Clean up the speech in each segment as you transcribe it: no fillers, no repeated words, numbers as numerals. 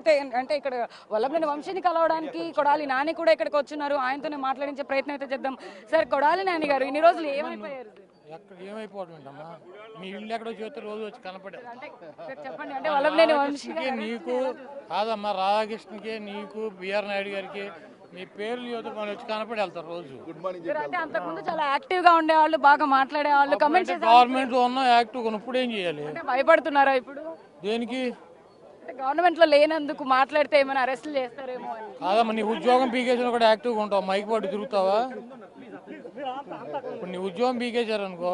అయితే అంటే ఇక్కడ వల్లభనేని వంశీని కలవడానికి కొడాలి నాని కూడా ఇక్కడికి వచ్చున్నారు. ఆయనతోనే మాట్లాడించే ప్రయత్నం అయితే చేద్దాం. సార్, కొడాలి నాని గారు ఇన్ని రోజులు ఏమైపోయారు? ఎక్కడ ఏమైపోవడం ఏంటమ్మా, మీ ఇల్లు ఎక్కడో చేస్తే రోజు వచ్చి కనపడే చెప్పండి, అంటే వల్లభనేని వంశీ నీకు కాదమ్మా, రాధాకృష్ణకి నీకు బిఆర్ నాయుడు గారికి మీ పేర్లు యువత మనం వచ్చి కనపడి వెళ్తారు రోజు. అంటే అంతకుముందు చాలా యాక్టివ్ గా ఉండేవాళ్ళు, బాగా మాట్లాడేవాళ్ళు, కమెంట్స్ గవర్నమెంట్ ఉన్న యాక్టివ్ ఇప్పుడు ఏం చేయాలి? భయపడుతున్నారా ఇప్పుడు? దేనికి? గవర్నమెంట్ లో లేనందుకు మాట్లాడితే ఏమైనా అరెస్టులు చేస్తారేమో అని. కాదమ్మా, నీ ఉద్యోగం పీకేసిన కూడా యాక్టివ్గా ఉంటావు, మైక్ పట్టు తిరుగుతావా? ఇప్పుడు నీ ఉద్యోగం పీకేశారు అనుకో,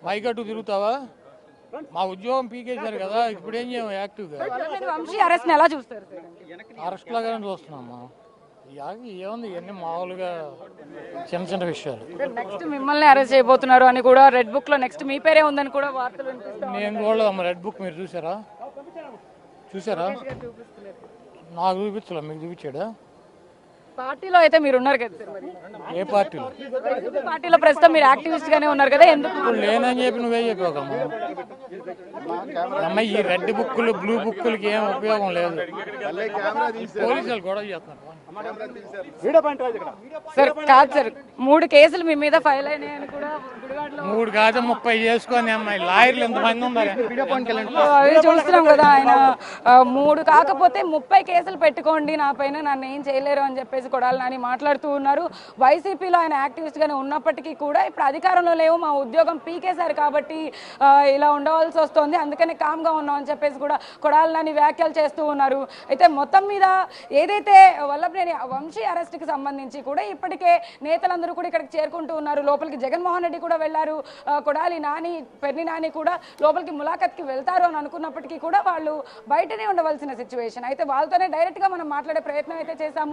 మైక్ అట్టు తిరుగుతావా? మా ఉద్యోగం పీకేశారు కదా, ఇప్పుడు ఏం చేయము యాక్టివ్గా. వంశీ అరెస్ట్ ఎలా చూస్తారు? అరెస్ట్ లాగానే చూస్తున్నామ్మా. ఏముంది, ఇవన్నీ మామూలుగా చిన్న చిన్న విషయాలు. నెక్స్ట్ మిమ్మల్ని అరెస్ట్ చేయబోతున్నారు అని కూడా రెడ్ బుక్ లో నెక్స్ట్ మీ పేరే ఉందని కూడా వార్తలు వినిపిస్తాయి. నేను చూడలేదమ్మా రెడ్ బుక్, మీరు చూసారా? నాకు చూపించలే, మీకు చూపించాడా? పార్టీలో అయితే మీరు ఉన్నారు కదా సార్, మరి ఏ పార్టీలో? పార్టీలో ప్రస్తుతం మీరు యాక్టివిస్ట్ గానే ఉన్నారు కదా, ఎందుకు? ఇప్పుడు లేనని చెప్పి నువ్వే చెప్పావమ్మా. అమ్మాయి ఈ రెడ్ బుక్కులు బ్లూ బుక్కులకి ఏం ఉపయోగం లేదు. పోలీసులు గొడవ చేస్తున్నారు సార్. కాదు సార్, 3 కేసులు మీ మీద ఫైల్ అయినాయని కూడా 3 కాదు 30 చేసుకొని అమ్మాయి లాయర్లు ఎంతమంది ఉన్నారు? అవి చూస్తున్నాం కదా. ఆయన 3 కాకపోతే 30 కేసులు పెట్టుకోండి నా పైన, నన్ను ఏం చేయలేరు అని చెప్పేసి కొడాలి నాని మాట్లాడుతూ ఉన్నారు. వైసీపీలో ఆయన యాక్టివిస్ట్ గానే ఉన్నప్పటికీ కూడా ఇప్పుడు అధికారంలో లేవు, మా ఉద్యోగం పీకేశారు కాబట్టి ఇలా ఉండవలసి వస్తుంది, అందుకనే కామ్గా ఉన్నాం అని చెప్పేసి కూడా కొడాలి నాని వ్యాఖ్యలు చేస్తూ ఉన్నారు. అయితే మొత్తం మీద ఏదైతే వల్లభనేని వంశీ అరెస్ట్కి సంబంధించి కూడా ఇప్పటికే నేతలందరూ కూడా ఇక్కడికి చేరుకుంటూ ఉన్నారు. లోపలికి జగన్మోహన్ రెడ్డి కూడా వెళ్లారు, కొడాలి నాని, పెర్ని నాని కూడా లోపలికి ములాఖత్కి వెళ్తారు అని అనుకున్నప్పటికీ కూడా వాళ్ళు బయటనే ఉండవలసిన సిచ్యువేషన్. అయితే వాళ్ళతోనే డైరెక్ట్గా మనం మాట్లాడే ప్రయత్నం అయితే చేశాము.